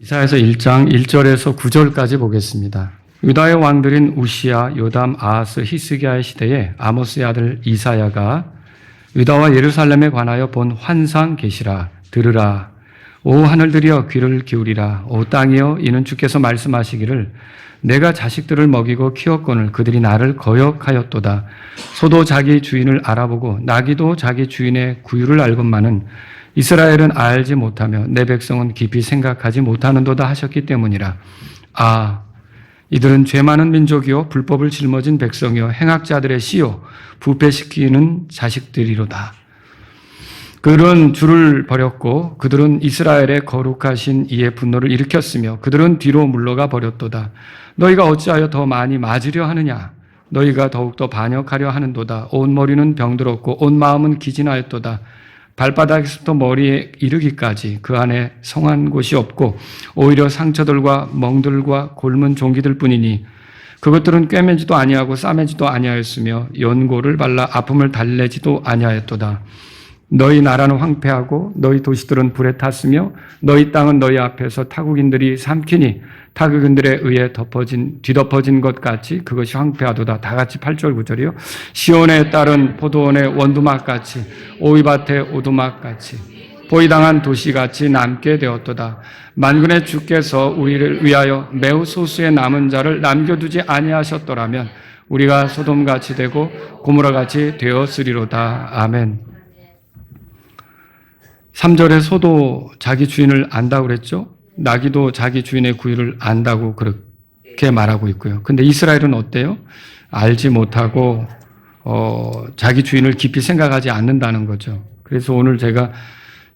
이사야서 1장 1절에서 9절까지 보겠습니다. 유다의 왕들인 우시야, 요담, 아하스, 히스기야의 시대에 아모스의 아들 이사야가 유다와 예루살렘에 관하여 본 환상 계시라. 들으라. 오 하늘들이여 귀를 기울이라. 오 땅이여 이는 주께서 말씀하시기를 내가 자식들을 먹이고 키웠거늘 그들이 나를 거역하였도다. 소도 자기 주인을 알아보고 나귀도 자기 주인의 구유를 알건만은 이스라엘은 알지 못하며 내 백성은 깊이 생각하지 못하는도다 하셨기 때문이라. 아, 이들은 죄 많은 민족이요 불법을 짊어진 백성이요 행악자들의 씨요 부패시키는 자식들이로다. 그들은 주를 버렸고 그들은 이스라엘의 거룩하신 이의 분노를 일으켰으며 그들은 뒤로 물러가 버렸도다. 너희가 어찌하여 더 많이 맞으려 하느냐? 너희가 더욱더 반역하려 하는도다. 온 머리는 병들었고 온 마음은 기진하였도다. 발바닥에서부터 머리에 이르기까지 그 안에 성한 곳이 없고 오히려 상처들과 멍들과 골문 종기들 뿐이니 그것들은 꿰매지도 아니하고 싸매지도 아니하였으며 연고를 발라 아픔을 달래지도 아니하였도다. 너희 나라는 황폐하고 너희 도시들은 불에 탔으며 너희 땅은 너희 앞에서 타국인들이 삼키니 타국인들에 의해 뒤덮어진 것 같이 그것이 황폐하도다. 다 같이 8절 9절이요. 시온에 따른 포도원의 원두막같이 오이밭의 오두막같이 포위당한 도시같이 남게 되었도다. 만군의 주께서 우리를 위하여 매우 소수의 남은 자를 남겨두지 아니하셨더라면 우리가 소돔같이 되고 고모라같이 되었으리로다. 아멘. 3절에 소도 자기 주인을 안다고 그랬죠. 나귀도 자기 주인의 구유를 안다고 그렇게 말하고 있고요. 근데 이스라엘은 어때요? 알지 못하고 자기 주인을 깊이 생각하지 않는다는 거죠. 그래서 오늘 제가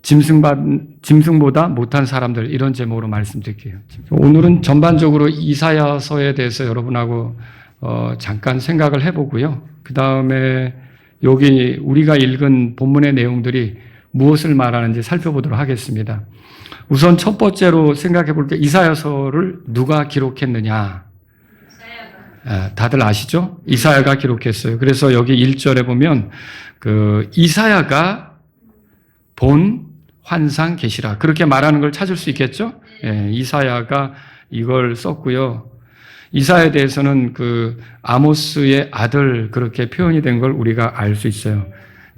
짐승보다 못한 사람들 이런 제목으로 말씀드릴게요. 오늘은 전반적으로 이사야서에 대해서 여러분하고 잠깐 생각을 해보고요. 그 다음에 여기 우리가 읽은 본문의 내용들이 무엇을 말하는지 살펴보도록 하겠습니다. 우선 첫 번째로 생각해 볼 게 이사야서를 누가 기록했느냐. 다들 아시죠? 이사야가 기록했어요. 그래서 여기 1절에 보면 이사야가 본 환상 계시라 그렇게 말하는 걸 찾을 수 있겠죠? 이사야가 이걸 썼고요. 이사야에 대해서는 아모스의 아들 그렇게 표현이 된 걸 우리가 알 수 있어요.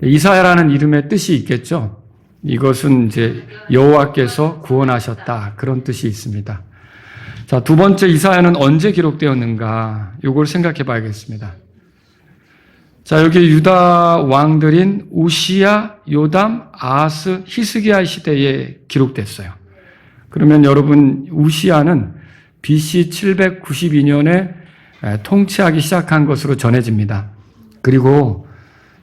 이사야라는 이름의 뜻이 있겠죠? 이것은 이제 여호와께서 구원하셨다. 그런 뜻이 있습니다. 자, 두 번째 이사야는 언제 기록되었는가? 이걸 생각해 봐야겠습니다. 자, 여기 유다 왕들인 우시야, 요담, 아하스, 히스기야 시대에 기록됐어요. 그러면 여러분, 우시야는 BC 792년에 통치하기 시작한 것으로 전해집니다. 그리고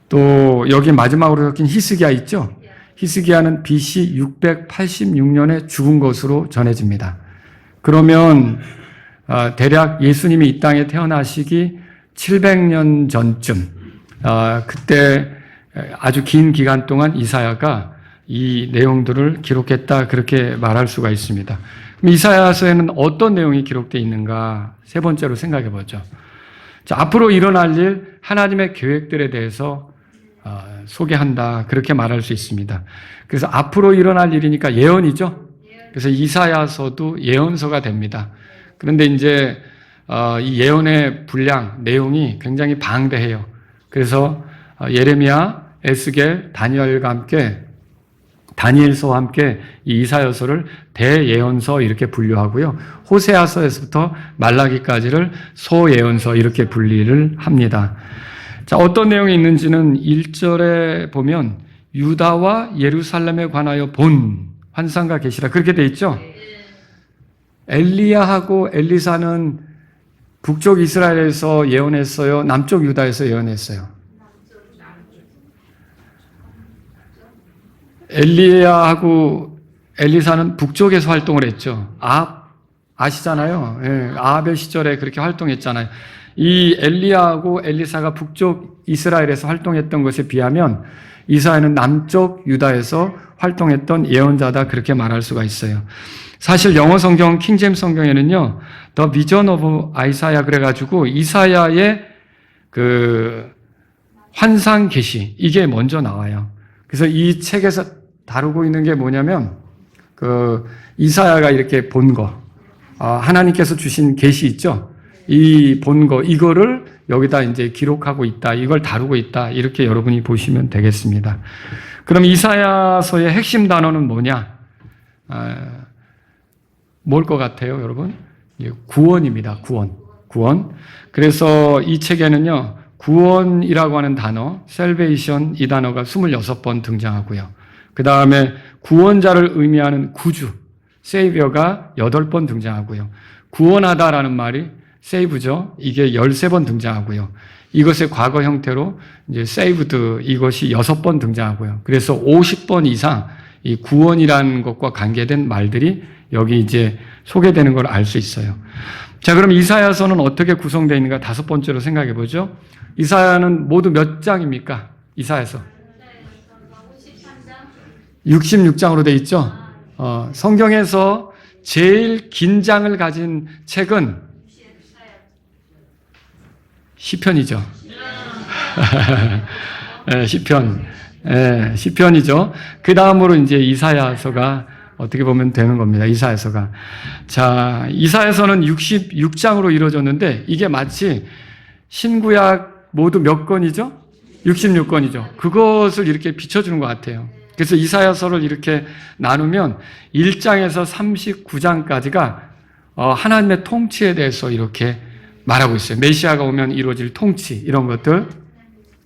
또 여기 마지막으로 적힌 히스기야 있죠? 히스기야는 BC 686년에 죽은 것으로 전해집니다. 그러면 대략 예수님이 이 땅에 태어나시기 700년 전쯤 그때 아주 긴 기간 동안 이사야가 이 내용들을 기록했다 그렇게 말할 수가 있습니다. 그럼 이사야서에는 어떤 내용이 기록되어 있는가? 세 번째로 생각해 보죠. 자, 앞으로 일어날 일 하나님의 계획들에 대해서 소개한다 그렇게 말할 수 있습니다. 그래서 앞으로 일어날 일이니까 예언이죠. 그래서 이사야서도 예언서가 됩니다. 그런데 이제 이 예언의 분량 내용이 굉장히 방대해요. 그래서 예레미야, 에스겔, 다니엘서와 함께 이 이사야서를 대예언서 이렇게 분류하고요. 호세아서에서부터 말라기까지를 소예언서 이렇게 분리를 합니다. 자, 어떤 내용이 있는지는 1절에 보면 유다와 예루살렘에 관하여 본 환상과 계시라 그렇게 돼 있죠. 엘리야하고 엘리사는 북쪽 이스라엘에서 예언했어요. 남쪽 유다에서 예언했어요. 엘리야하고 엘리사는 북쪽에서 활동을 했죠. 아시잖아요. 아합의 시절에 그렇게 활동했잖아요. 이 엘리야하고 엘리사가 북쪽 이스라엘에서 활동했던 것에 비하면 이사야는 남쪽 유다에서 활동했던 예언자다 그렇게 말할 수가 있어요. 사실 영어 성경 킹제임스 성경에는요. The Vision of Isaiah 그래가지고 이사야의 환상 계시 이게 먼저 나와요. 그래서 이 책에서 다루고 있는 게 뭐냐면 이사야가 이렇게 본 거, 하나님께서 주신 계시 있죠? 이 본 거, 이거를 여기다 이제 기록하고 있다. 이걸 다루고 있다. 이렇게 여러분이 보시면 되겠습니다. 그럼 이사야서의 핵심 단어는 뭐냐? 뭘 것 같아요, 여러분? 구원입니다. 구원. 그래서 이 책에는요, 구원이라고 하는 단어, salvation 이 단어가 26번 등장하고요. 그 다음에 구원자를 의미하는 구주, savior가 8번 등장하고요. 구원하다라는 말이 save죠. 이게 13번 등장하고요. 이것의 과거 형태로 이제 saved 이것이 6번 등장하고요. 그래서 50번 이상 이 구원이라는 것과 관계된 말들이 여기 이제 소개되는 걸 알 수 있어요. 자, 그럼 이사야서는 어떻게 구성되어 있는가 5번째로 생각해 보죠. 이사야는 모두 몇 장입니까? 이사야서 66장으로 되어 있죠. 성경에서 제일 긴 장을 가진 책은 시편이죠. 시편이죠. 그 다음으로 이제 이사야서가 어떻게 보면 되는 겁니다. 이사야서가. 자, 이사야서는 66장으로 이루어졌는데 이게 마치 신구약 모두 몇 권이죠? 66권이죠. 그것을 이렇게 비춰주는 것 같아요. 그래서 이사야서를 이렇게 나누면 1장에서 39장까지가 하나님의 통치에 대해서 이렇게 말하고 있어요. 메시아가 오면 이루어질 통치, 이런 것들.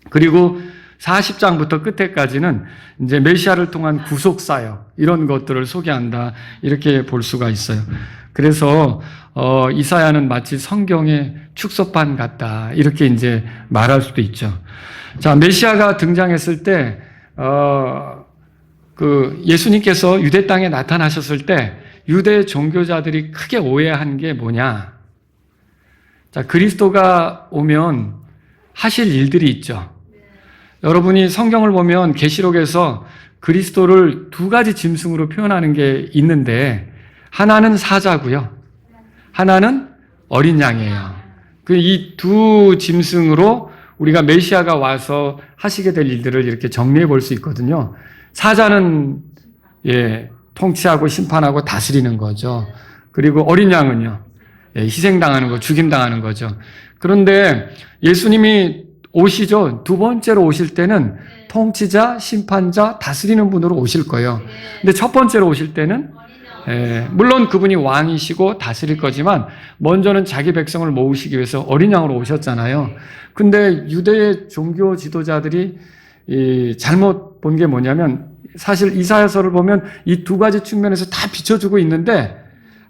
그리고 40장부터 끝에까지는 이제 메시아를 통한 구속사역, 이런 것들을 소개한다. 이렇게 볼 수가 있어요. 그래서, 이사야는 마치 성경의 축소판 같다. 이렇게 이제 말할 수도 있죠. 자, 메시아가 등장했을 때, 예수님께서 유대 땅에 나타나셨을 때, 유대 종교자들이 크게 오해한 게 뭐냐? 자, 그리스도가 오면 하실 일들이 있죠. 여러분이 성경을 보면 계시록에서 그리스도를 2가지 짐승으로 표현하는 게 있는데 하나는 사자고요. 하나는 어린 양이에요. 이 2 짐승으로 우리가 메시아가 와서 하시게 될 일들을 이렇게 정리해 볼 수 있거든요. 사자는 통치하고 심판하고 다스리는 거죠. 그리고 어린 양은요. 희생당하는 거, 죽임당하는 거죠. 그런데 예수님이 오시죠. 2번째로 오실 때는 통치자, 심판자, 다스리는 분으로 오실 거예요. 근데 첫 번째로 오실 때는 물론 그분이 왕이시고 다스릴 거지만 먼저는 자기 백성을 모으시기 위해서 어린 양으로 오셨잖아요. 근데 유대의 종교 지도자들이 잘못 본 게 뭐냐면 사실 이사야서를 보면 이 2가지 측면에서 다 비춰주고 있는데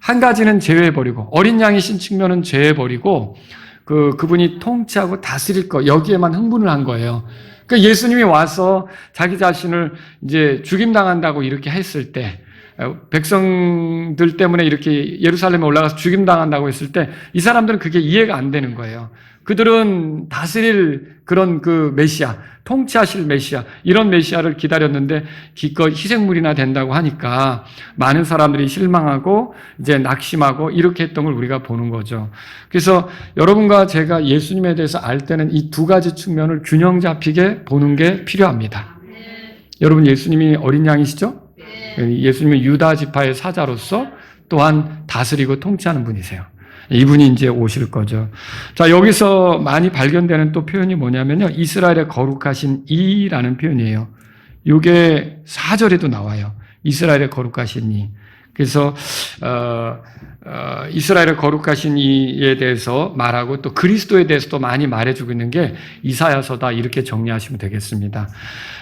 한 가지는 제외해버리고 어린 양이신 측면은 제외해버리고 그분이 통치하고 다스릴 거 여기에만 흥분을 한 거예요. 그러니까 예수님이 와서 자기 자신을 이제 죽임당한다고 이렇게 했을 때 백성들 때문에 이렇게 예루살렘에 올라가서 죽임당한다고 했을 때 이 사람들은 그게 이해가 안 되는 거예요. 그들은 다스릴 그런 메시아, 통치하실 메시아, 이런 메시아를 기다렸는데 기껏 희생물이나 된다고 하니까 많은 사람들이 실망하고 이제 낙심하고 이렇게 했던 걸 우리가 보는 거죠. 그래서 여러분과 제가 예수님에 대해서 알 때는 이 2가지 측면을 균형 잡히게 보는 게 필요합니다. 여러분, 예수님이 어린 양이시죠? 예수님은 유다 지파의 사자로서 또한 다스리고 통치하는 분이세요. 이분이 이제 오실 거죠. 자, 여기서 많이 발견되는 또 표현이 뭐냐면요. 이스라엘의 거룩하신 이라는 표현이에요. 이게 4절에도 나와요. 이스라엘의 거룩하신 이. 그래서, 이스라엘의 거룩하신 이에 대해서 말하고 또 그리스도에 대해서도 많이 말해주고 있는 게 이사야서다. 이렇게 정리하시면 되겠습니다.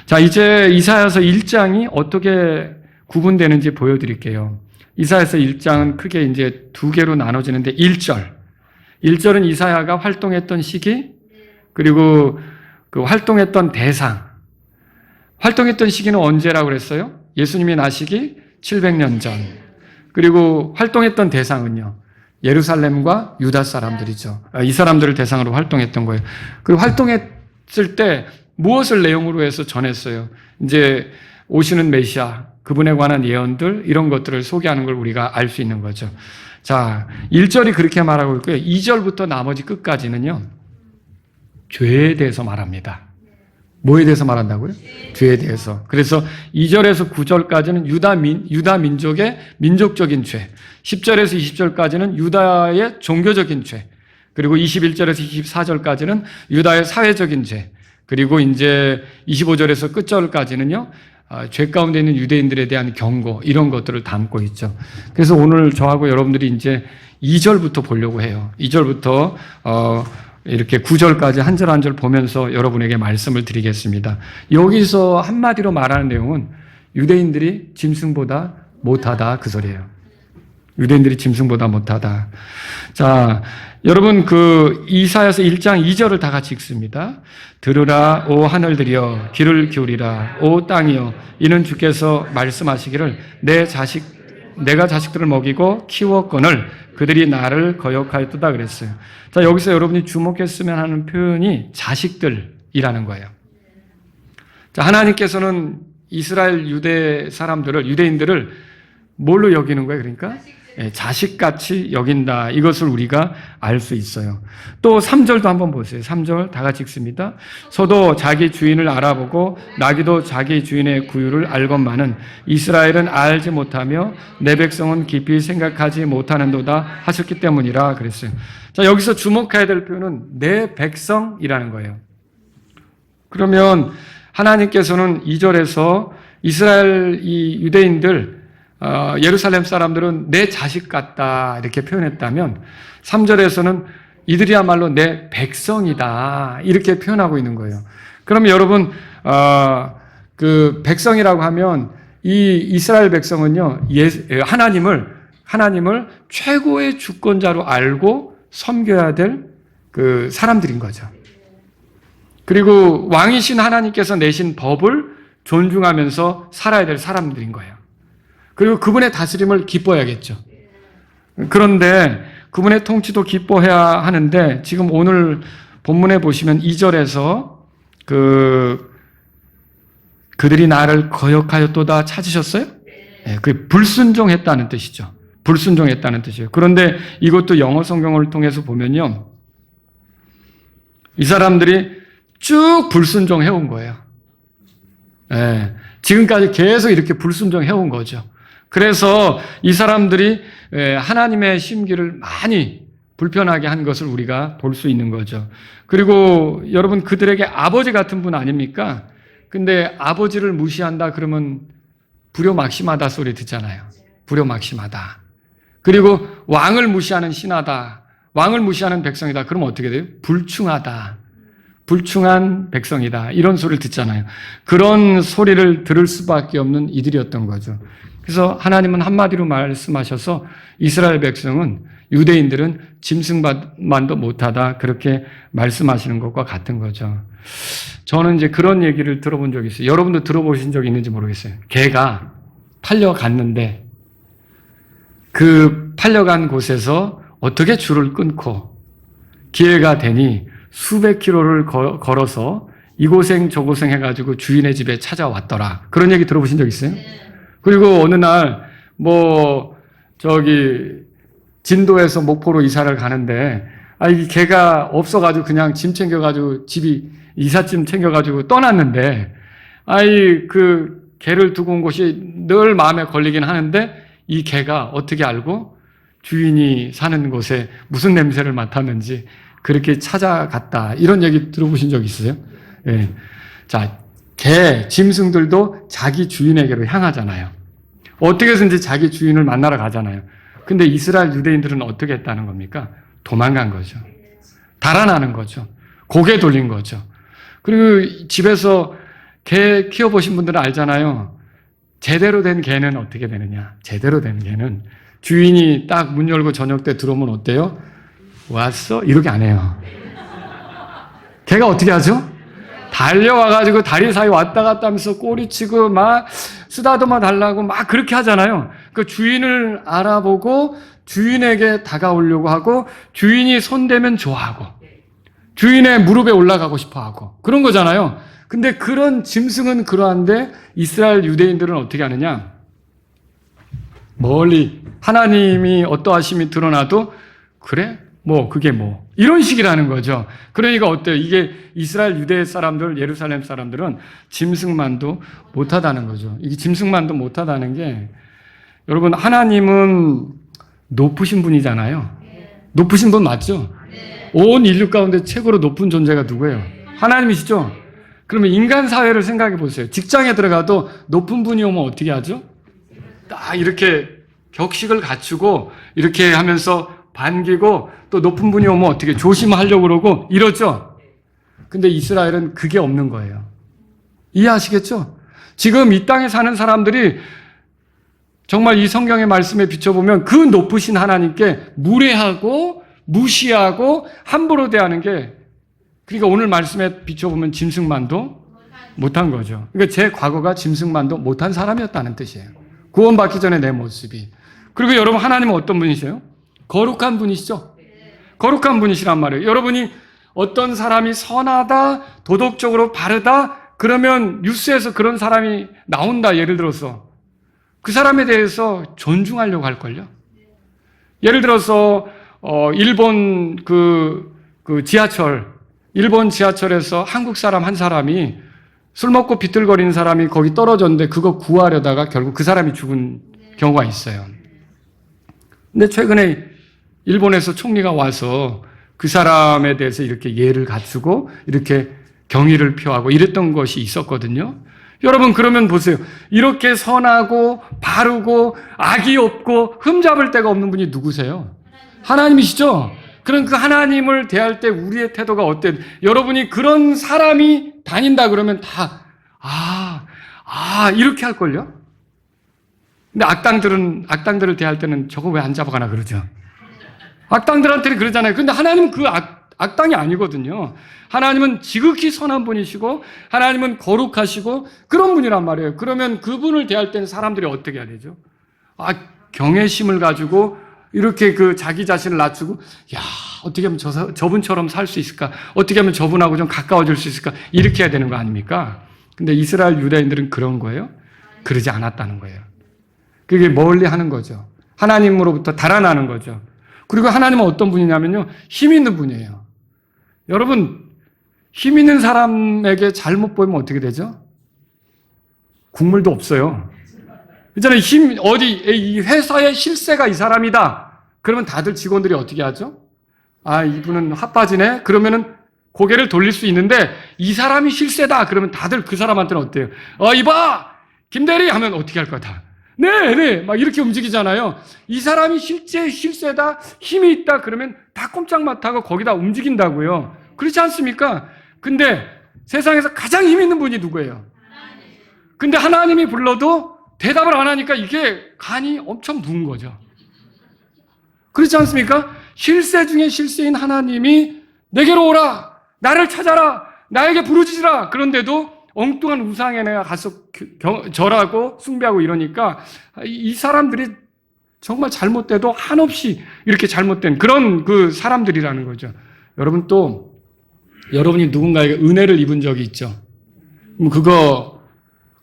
자, 이제 이사야서 1장이 어떻게 구분되는지 보여드릴게요. 이사야서 1장은 크게 이제 2개로 나눠지는데 1절은 이사야가 활동했던 시기, 그리고 그 활동했던 대상. 활동했던 시기는 언제라고 그랬어요? 예수님이 나시기 700년 전. 그리고 활동했던 대상은요. 예루살렘과 유다 사람들이죠. 이 사람들을 대상으로 활동했던 거예요. 그리고 활동했을 때 무엇을 내용으로 해서 전했어요? 이제 오시는 메시아, 그분에 관한 예언들, 이런 것들을 소개하는 걸 우리가 알 수 있는 거죠. 자, 1절이 그렇게 말하고 있고요. 2절부터 나머지 끝까지는요, 죄에 대해서 말합니다. 뭐에 대해서 말한다고요? 죄에 대해서. 그래서 2절에서 9절까지는 유다 민족의 민족적인 죄, 10절에서 20절까지는 유다의 종교적인 죄, 그리고 21절에서 24절까지는 유다의 사회적인 죄, 그리고 이제 25절에서 끝절까지는요, 죄 가운데 있는 유대인들에 대한 경고, 이런 것들을 담고 있죠. 그래서 오늘 저하고 여러분들이 이제 2절부터 보려고 해요. 2절부터 이렇게 9절까지 한 절 한 절 보면서 여러분에게 말씀을 드리겠습니다. 여기서 한마디로 말하는 내용은 유대인들이 짐승보다 못하다, 그 소리예요. 유대인들이 짐승보다 못하다. 자, 여러분 그 이사야서 1장 2절을 다 같이 읽습니다. 들으라 오 하늘들이여, 귀를 기울이라 오 땅이여, 이는 주께서 말씀하시기를 내가 자식들을 먹이고 키웠거늘 그들이 나를 거역하였도다 그랬어요. 자, 여기서 여러분이 주목했으면 하는 표현이 자식들이라는 거예요. 자, 하나님께서는 이스라엘 유대인들을 뭘로 여기는 거예요? 그러니까 자식같이 여긴다. 이것을 우리가 알 수 있어요. 또 3절도 한번 보세요. 3절 다 같이 읽습니다. 소도 자기 주인을 알아보고 나귀도 자기 주인의 구유를 알건만은 이스라엘은 알지 못하며 내 백성은 깊이 생각하지 못하는도다 하셨기 때문이라 그랬어요. 자, 여기서 주목해야 될 표현은 내 백성이라는 거예요. 그러면 하나님께서는 2절에서 이스라엘 이 유대인들 예루살렘 사람들은 내 자식 같다 이렇게 표현했다면 3절에서는 이들이야말로 내 백성이다 이렇게 표현하고 있는 거예요. 그러면 여러분 그 백성이라고 하면 이 이스라엘 백성은요 하나님을 최고의 주권자로 알고 섬겨야 될 그 사람들인 거죠. 그리고 왕이신 하나님께서 내신 법을 존중하면서 살아야 될 사람들인 거예요. 그리고 그분의 다스림을 기뻐해야겠죠. 그런데 그분의 통치도 기뻐해야 하는데 지금 오늘 본문에 보시면 2절에서 그들이 나를 거역하였도다 찾으셨어요? 네, 그 불순종했다는 뜻이죠. 불순종했다는 뜻이에요. 그런데 이것도 영어 성경을 통해서 보면요. 이 사람들이 쭉 불순종해온 거예요. 네, 지금까지 계속 이렇게 불순종해온 거죠. 그래서 이 사람들이 하나님의 심기를 많이 불편하게 한 것을 우리가 볼 수 있는 거죠. 그리고 여러분 그들에게 아버지 같은 분 아닙니까? 근데 아버지를 무시한다 그러면 불효막심하다 소리 듣잖아요. 불효막심하다. 그리고 왕을 무시하는 신하다. 왕을 무시하는 백성이다. 그러면 어떻게 돼요? 불충하다. 불충한 백성이다. 이런 소리를 듣잖아요. 그런 소리를 들을 수밖에 없는 이들이었던 거죠. 그래서 하나님은 한마디로 말씀하셔서 이스라엘 백성은 유대인들은 짐승만도 못하다 그렇게 말씀하시는 것과 같은 거죠. 저는 이제 그런 얘기를 들어본 적이 있어요. 여러분도 들어보신 적 있는지 모르겠어요. 개가 팔려갔는데 그 팔려간 곳에서 어떻게 줄을 끊고 기회가 되니 수백 킬로를 걸어서 이고생 저고생 해가지고 주인의 집에 찾아왔더라. 그런 얘기 들어보신 적 있어요? 그리고 어느 날 진도에서 목포로 이사를 가는데 이 개가 없어가지고 그냥 짐 챙겨가지고 집이 이삿짐 챙겨가지고 떠났는데 그 개를 두고 온 곳이 늘 마음에 걸리긴 하는데 이 개가 어떻게 알고 주인이 사는 곳에 무슨 냄새를 맡았는지 그렇게 찾아갔다. 이런 얘기 들어보신 적 있으세요? 예. 자, 짐승들도 자기 주인에게로 향하잖아요. 어떻게 해서든지 자기 주인을 만나러 가잖아요. 근데 이스라엘 유대인들은 어떻게 했다는 겁니까? 도망간 거죠. 달아나는 거죠. 고개 돌린 거죠. 그리고 집에서 개 키워보신 분들은 알잖아요. 제대로 된 개는 어떻게 되느냐? 제대로 된 개는 주인이 딱 문 열고 저녁 때 들어오면 어때요? 왔어? 이렇게 안 해요. 개가 어떻게 하죠? 달려와가지고 다리 사이 왔다 갔다 하면서 꼬리치고 막 쓰다듬어 달라고 막 그렇게 하잖아요. 그 주인을 알아보고 주인에게 다가오려고 하고 주인이 손대면 좋아하고 주인의 무릎에 올라가고 싶어 하고 그런 거잖아요. 근데 그런 짐승은 그러한데 이스라엘 유대인들은 어떻게 하느냐? 멀리 하나님이 어떠하심이 드러나도 그래? 그게 이런 식이라는 거죠. 그러니까 어때요? 이게 이스라엘 유대 사람들, 예루살렘 사람들은 짐승만도 못하다는 거죠. 이게 짐승만도 못하다는 게, 여러분, 하나님은 높으신 분이잖아요. 높으신 분 맞죠? 온 인류 가운데 최고로 높은 존재가 누구예요? 하나님이시죠? 그러면 인간 사회를 생각해 보세요. 직장에 들어가도 높은 분이 오면 어떻게 하죠? 딱 이렇게 격식을 갖추고 이렇게 하면서 반기고, 또 높은 분이 오면 어떻게 조심하려고 그러고 이러죠? 근데 이스라엘은 그게 없는 거예요. 이해하시겠죠? 지금 이 땅에 사는 사람들이 정말 이 성경의 말씀에 비춰보면 그 높으신 하나님께 무례하고 무시하고 함부로 대하는 게, 그러니까 오늘 말씀에 비춰보면 짐승만도 못한 거죠. 그러니까 제 과거가 짐승만도 못한 사람이었다는 뜻이에요. 구원받기 전에 내 모습이. 그리고 여러분, 하나님은 어떤 분이세요? 거룩한 분이시죠? 거룩한 분이시란 말이에요. 여러분이 어떤 사람이 선하다, 도덕적으로 바르다, 그러면 뉴스에서 그런 사람이 나온다, 예를 들어서. 그 사람에 대해서 존중하려고 할걸요? 예를 들어서, 일본 일본 지하철에서 한국 사람 한 사람이 술 먹고 비틀거리는 사람이 거기 떨어졌는데 그거 구하려다가 결국 그 사람이 죽은 경우가 있어요. 근데 최근에 일본에서 총리가 와서 그 사람에 대해서 이렇게 예를 갖추고 이렇게 경의를 표하고 이랬던 것이 있었거든요. 여러분, 그러면 보세요. 이렇게 선하고 바르고 악이 없고 흠잡을 데가 없는 분이 누구세요? 하나님이시죠? 그럼 그 하나님을 대할 때 우리의 태도가 어때요? 여러분이 그런 사람이 다닌다 그러면 다 이렇게 할걸요? 근데 악당들을 대할 때는 저거 왜 안 잡아가나 그러죠. 악당들한테는 그러잖아요. 근데 하나님은 그 악당이 아니거든요. 하나님은 지극히 선한 분이시고 하나님은 거룩하시고 그런 분이란 말이에요. 그러면 그분을 대할 때는 사람들이 어떻게 해야 되죠? 경외심을 가지고 이렇게 자기 자신을 낮추고, 어떻게 하면 저분처럼 살 수 있을까? 어떻게 하면 저분하고 좀 가까워질 수 있을까? 이렇게 해야 되는 거 아닙니까? 근데 이스라엘 유대인들은 그런 거예요? 그러지 않았다는 거예요. 그게 멀리 하는 거죠. 하나님으로부터 달아나는 거죠. 그리고 하나님은 어떤 분이냐면요, 힘 있는 분이에요. 여러분, 힘 있는 사람에게 잘못 보이면 어떻게 되죠? 국물도 없어요. 있잖아요. 이 회사의 실세가 이 사람이다. 그러면 다들 직원들이 어떻게 하죠? 이분은 핫바지네? 그러면은 고개를 돌릴 수 있는데, 이 사람이 실세다. 그러면 다들 그 사람한테는 어때요? 이봐! 김대리! 하면 어떻게 할 거야, 다? 네. 막 이렇게 움직이잖아요. 이 사람이 실세다. 힘이 있다. 그러면 다 꼼짝 못하고 거기다 움직인다고요. 그렇지 않습니까? 근데 세상에서 가장 힘 있는 분이 누구예요? 근데 하나님이 불러도 대답을 안 하니까 이게 간이 엄청 부은 거죠. 그렇지 않습니까? 실세 중에 실세인 하나님이 내게로 오라, 나를 찾아라, 나에게 부르짖으라. 그런데도 엉뚱한 우상에 내가 가서 절하고 숭배하고 이러니까 이 사람들이 정말 잘못돼도 한없이 이렇게 잘못된 그런 그 사람들이라는 거죠. 여러분, 또 여러분이 누군가에게 은혜를 입은 적이 있죠.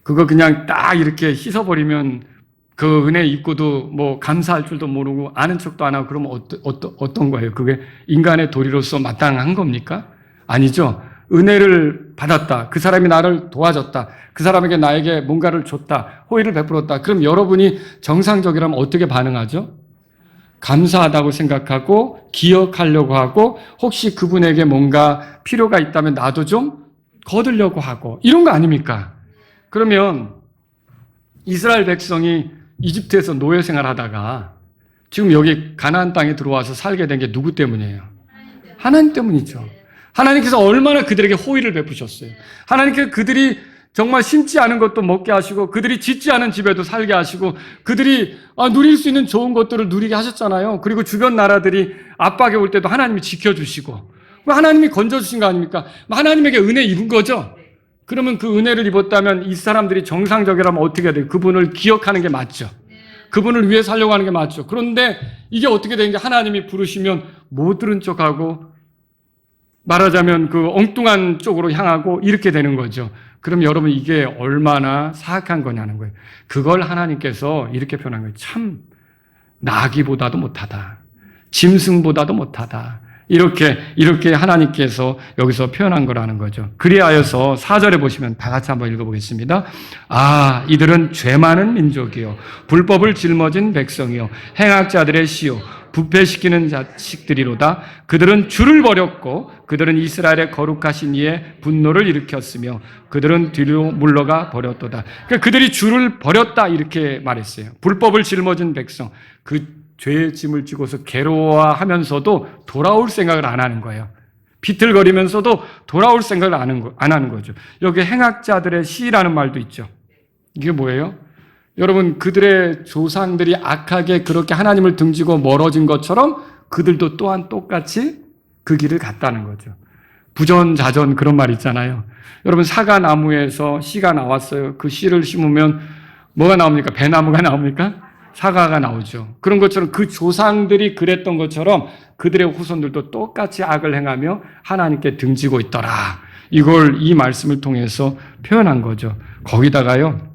그거 그냥 딱 이렇게 씻어버리면 그 은혜 입고도 감사할 줄도 모르고 아는 척도 안 하고 그러면 어떤 거예요? 그게 인간의 도리로서 마땅한 겁니까? 아니죠. 은혜를 받았다. 그 사람이 나를 도와줬다. 그 사람에게 나에게 뭔가를 줬다. 호의를 베풀었다. 그럼 여러분이 정상적이라면 어떻게 반응하죠? 감사하다고 생각하고 기억하려고 하고 혹시 그분에게 뭔가 필요가 있다면 나도 좀 거두려고 하고 이런 거 아닙니까? 그러면 이스라엘 백성이 이집트에서 노예 생활하다가 지금 여기 가나안 땅에 들어와서 살게 된 게 누구 때문이에요? 하나님 때문이죠. 하나님께서 얼마나 그들에게 호의를 베푸셨어요. 하나님께서 그들이 정말 심지 않은 것도 먹게 하시고 그들이 짓지 않은 집에도 살게 하시고 그들이 누릴 수 있는 좋은 것들을 누리게 하셨잖아요. 그리고 주변 나라들이 압박에 올 때도 하나님이 지켜주시고 하나님이 건져주신 거 아닙니까? 하나님에게 은혜 입은 거죠. 그러면 그 은혜를 입었다면 이 사람들이 정상적이라면 어떻게 해야 돼요? 그분을 기억하는 게 맞죠. 그분을 위해 살려고 하는 게 맞죠. 그런데 이게 어떻게 되는 게 하나님이 부르시면 못 들은 척하고 말하자면 그 엉뚱한 쪽으로 향하고 이렇게 되는 거죠. 그럼 여러분 이게 얼마나 사악한 거냐는 거예요. 그걸 하나님께서 이렇게 표현한 거예요. 참 나귀보다도 못하다. 짐승보다도 못하다. 이렇게 하나님께서 여기서 표현한 거라는 거죠. 그리하여서 4절에 보시면 다 같이 한번 읽어보겠습니다. 이들은 죄 많은 민족이요, 불법을 짊어진 백성이요, 행악자들의 씨요, 부패시키는 자식들이로다. 그들은 주를 버렸고 그들은 이스라엘의 거룩하신 이의 분노를 일으켰으며 그들은 뒤로 물러가 버렸도다. 그러니까 그들이 주를 버렸다 이렇게 말했어요. 불법을 짊어진 백성, 그 죄의 짐을 지고서 괴로워하면서도 돌아올 생각을 안 하는 거예요. 비틀거리면서도 돌아올 생각을 안 하는 거죠. 여기 행악자들의 씨라는 말도 있죠. 이게 뭐예요? 여러분, 그들의 조상들이 악하게 그렇게 하나님을 등지고 멀어진 것처럼 그들도 또한 똑같이 그 길을 갔다는 거죠. 부전자전 그런 말 있잖아요. 여러분, 사과나무에서 씨가 나왔어요. 그 씨를 심으면 뭐가 나옵니까? 배나무가 나옵니까? 사과가 나오죠. 그런 것처럼 그 조상들이 그랬던 것처럼 그들의 후손들도 똑같이 악을 행하며 하나님께 등지고 있더라. 이걸 이 말씀을 통해서 표현한 거죠. 거기다가요,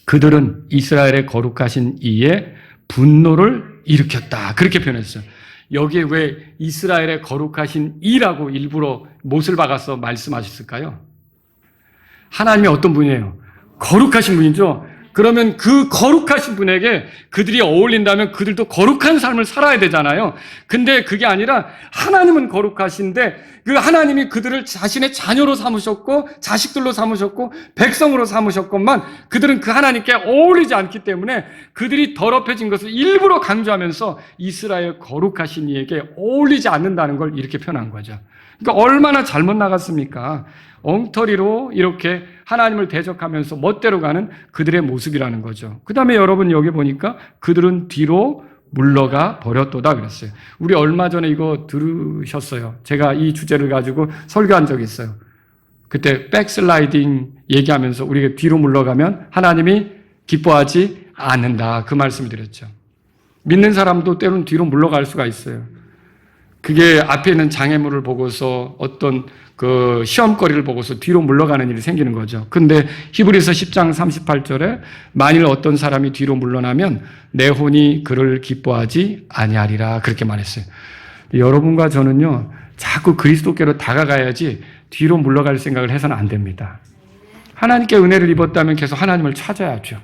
그들은 이스라엘의 거룩하신 이의 분노를 일으켰다. 그렇게 표현했어요. 여기에 왜 이스라엘의 거룩하신 이라고 일부러 못을 박아서 말씀하셨을까요? 하나님이 어떤 분이에요? 거룩하신 분이죠. 그러면 그 거룩하신 분에게 그들이 어울린다면 그들도 거룩한 삶을 살아야 되잖아요. 근데 그게 아니라 하나님은 거룩하신데 그 하나님이 그들을 자신의 자녀로 삼으셨고 자식들로 삼으셨고 백성으로 삼으셨건만 그들은 그 하나님께 어울리지 않기 때문에 그들이 더럽혀진 것을 일부러 강조하면서 이스라엘 거룩하신 이에게 어울리지 않는다는 걸 이렇게 표현한 거죠. 그러니까 얼마나 잘못 나갔습니까? 엉터리로 이렇게 하나님을 대적하면서 멋대로 가는 그들의 모습이라는 거죠. 그 다음에 여러분 여기 보니까 그들은 뒤로 물러가 버렸도다 그랬어요. 우리 얼마 전에 이거 들으셨어요. 제가 이 주제를 가지고 설교한 적이 있어요. 그때 백슬라이딩 얘기하면서 우리가 뒤로 물러가면 하나님이 기뻐하지 않는다. 그 말씀을 드렸죠. 믿는 사람도 때로는 뒤로 물러갈 수가 있어요. 그게 앞에 있는 장애물을 보고서 어떤 그 시험거리를 보고서 뒤로 물러가는 일이 생기는 거죠. 근데 히브리서 10장 38절에 만일 어떤 사람이 뒤로 물러나면 내 혼이 그를 기뻐하지 아니하리라 그렇게 말했어요. 여러분과 저는요, 자꾸 그리스도께로 다가가야지 뒤로 물러갈 생각을 해서는 안 됩니다. 하나님께 은혜를 입었다면 계속 하나님을 찾아야죠.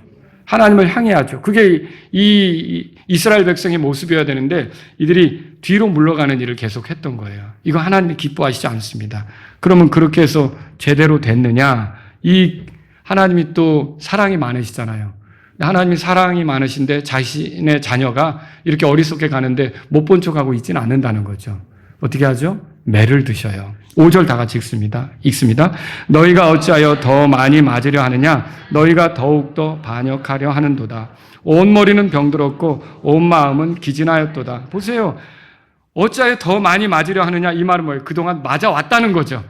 하나님을 향해야죠. 그게 이 이스라엘 백성의 모습이어야 되는데 이들이 뒤로 물러가는 일을 계속했던 거예요. 이거 하나님이 기뻐하시지 않습니다. 그러면 그렇게 해서 제대로 됐느냐? 이 하나님이 또 사랑이 많으시잖아요. 하나님이 사랑이 많으신데 자신의 자녀가 이렇게 어리석게 가는데 못 본 척하고 있지는 않는다는 거죠. 어떻게 하죠? 매를 드셔요. 5절 다 같이 읽습니다. 너희가 어찌하여 더 많이 맞으려 하느냐? 너희가 더욱더 반역하려 하는도다. 온 머리는 병들었고 온 마음은 기진하였도다. 보세요. 어찌하여 더 많이 맞으려 하느냐? 이 말은 뭐예요? 그동안 맞아왔다는 거죠.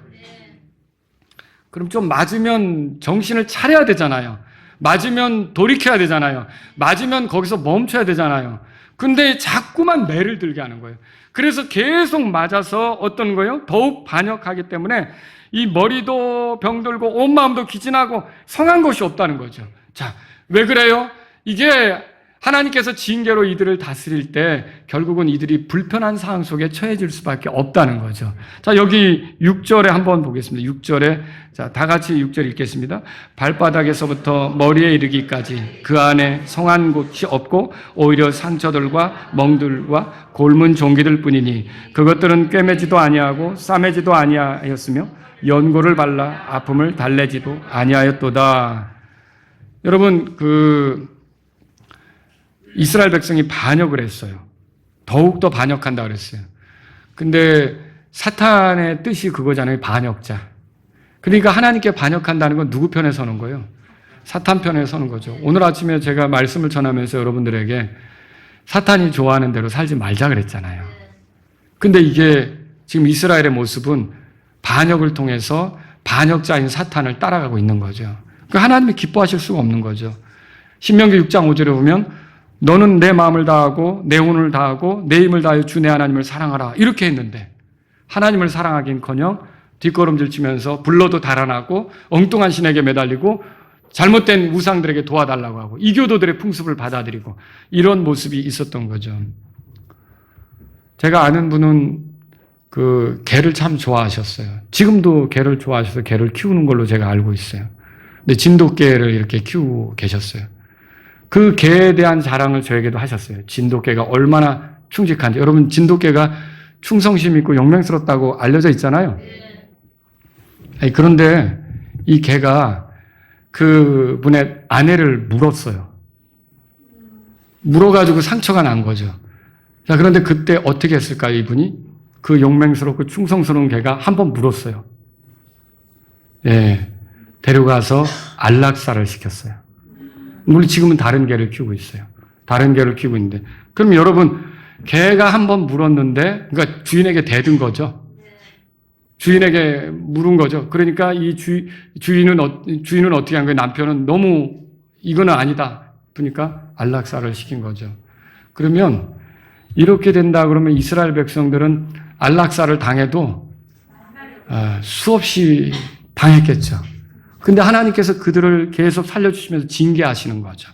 그럼 좀 맞으면 정신을 차려야 되잖아요. 맞으면 돌이켜야 되잖아요. 맞으면 거기서 멈춰야 되잖아요. 근데 자꾸만 매를 들게 하는 거예요. 그래서 계속 맞아서 어떤 거예요? 더욱 반역하기 때문에 이 머리도 병들고 온 마음도 기진하고 성한 것이 없다는 거죠. 자, 왜 그래요? 이게 하나님께서 징계로 이들을 다스릴 때 결국은 이들이 불편한 상황 속에 처해질 수밖에 없다는 거죠. 자, 여기 6절에 한번 보겠습니다. 6절에 자, 다 같이 6절 읽겠습니다. 발바닥에서부터 머리에 이르기까지 그 안에 성한 곳이 없고 오히려 상처들과 멍들과 골문 종기들 뿐이니 그것들은 꿰매지도 아니하고 싸매지도 아니하였으며 연고를 발라 아픔을 달래지도 아니하였도다. 여러분, 이스라엘 백성이 반역을 했어요. 더욱더 반역한다 그랬어요. 근데 사탄의 뜻이 그거잖아요. 반역자. 그러니까 하나님께 반역한다는 건 누구 편에 서는 거예요? 사탄 편에 서는 거죠. 오늘 아침에 제가 말씀을 전하면서 여러분들에게 사탄이 좋아하는 대로 살지 말자 그랬잖아요. 근데 이게 지금 이스라엘의 모습은 반역을 통해서 반역자인 사탄을 따라가고 있는 거죠. 그러니까 하나님이 기뻐하실 수가 없는 거죠. 신명기 6장 5절에 보면 너는 내 마음을 다하고 내 혼을 다하고 내 힘을 다하여 주 내 하나님을 사랑하라 이렇게 했는데 하나님을 사랑하긴커녕 뒷걸음질 치면서 불러도 달아나고 엉뚱한 신에게 매달리고 잘못된 우상들에게 도와달라고 하고 이교도들의 풍습을 받아들이고 이런 모습이 있었던 거죠. 제가 아는 분은 그 개를 참 좋아하셨어요. 지금도 개를 좋아하셔서 개를 키우는 걸로 제가 알고 있어요. 근데 진돗개를 이렇게 키우고 계셨어요. 그 개에 대한 자랑을 저에게도 하셨어요. 진돗개가 얼마나 충직한지. 여러분, 진돗개가 충성심 있고 용맹스럽다고 알려져 있잖아요. 아니, 그런데 이 개가 그분의 아내를 물었어요. 물어가지고 상처가 난 거죠. 자, 그런데 그때 어떻게 했을까요, 이분이? 그 용맹스럽고 충성스러운 개가 한번 물었어요. 예, 데려가서 안락사를 시켰어요. 물론 지금은 다른 개를 키우고 있어요. 다른 개를 키우고 있는데. 그럼 여러분, 개가 한번 물었는데, 그러니까 주인에게 대든 거죠. 주인에게 물은 거죠. 그러니까 이 주인은 어떻게 한 거예요? 남편은 너무 이거는 아니다. 그러니까 안락사를 시킨 거죠. 그러면 이렇게 된다 그러면 이스라엘 백성들은 안락사를 당해도 수없이 당했겠죠. 근데 하나님께서 그들을 계속 살려주시면서 징계하시는 거죠.